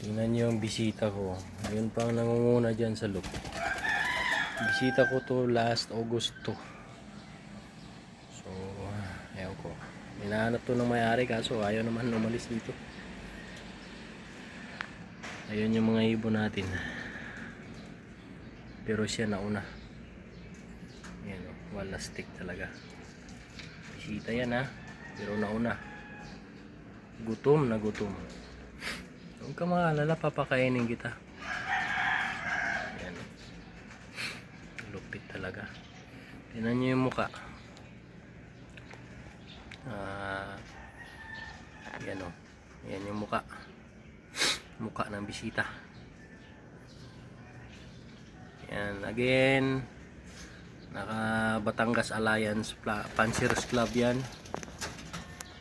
Tingnan nyo yung bisita ko. Ayun pang nangunguna dyan sa loop. Bisita ko to last August to. So, ewan ko. Hinahanap to ng may-ari kaso ayaw naman umalis dito. Ayun yung mga ibon natin. Pero siya nauna. Ayan o, wala stick talaga. Bisita yan ha. Pero nauna. Gutom na gutom. Huwag ka maalala, papakainin kita. Ayan. Lupit talaga. Tingnan nyo yung muka. Ayan o. Ayan yung muka. Muka ng bisita. Ayan. Again, naka Batangas Alliance Pansiers Club yan.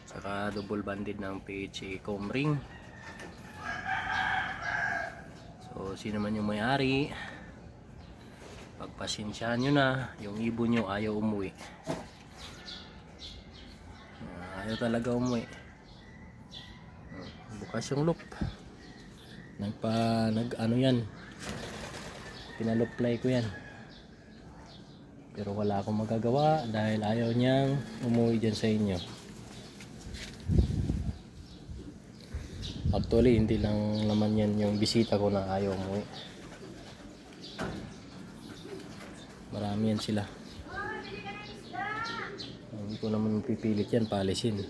Saka double banded ng PHA Comring. So, sino man yung may-ari, pagpasensyahan nyo na, yung ibon nyo ayaw umuwi. Ayaw talaga umuwi. Bukas yung loop. Ano yan, pinaloplay ko yan. Pero wala akong magagawa dahil ayaw niyang umuwi dyan sa inyo. Actually, hindi lang naman yan yung bisita ko na ayaw umuwi. Marami yan sila. Hindi ko naman pipilit yan, paalisin.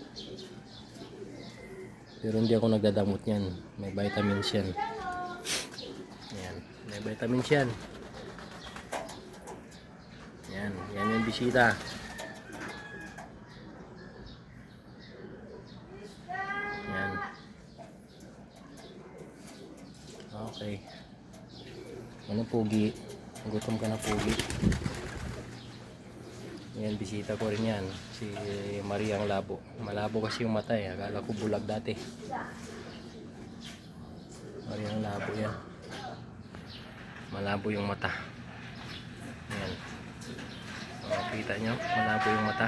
Pero hindi ako nagdadamot yan. May vitamins yan. Yan. May vitamins yan. Yan. Yan yung bisita. Yan. Okay. Ano pugi? Gutom ka na pugi. Yan, bisita ko rin yan. Si Mariang Labo. Malabo kasi yung mata eh. Akala ko bulag dati. Mariang Labo yan. Malabo yung mata. Yan. Kita nyo? Malabo yung mata.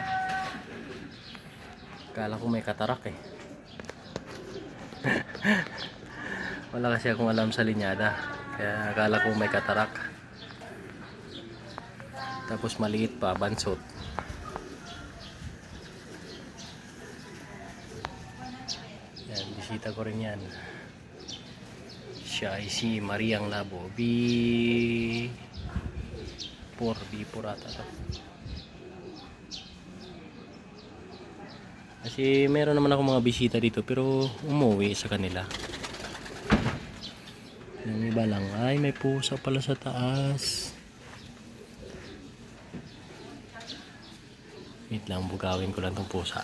Akala ko may katarak eh. Wala kasi akong alam sa linyada. Kaya akala ko may katarak. Tapos maliit pa, bansot. Yan, bisita ko rin yan. Siya ay si Mariang Labo. B4 ata to. Kasi meron naman ako mga bisita dito pero umuwi sa kanila. Yung iba lang, ay may pusa pala sa taas. Wait lang, bugawin ko lang tong pusa.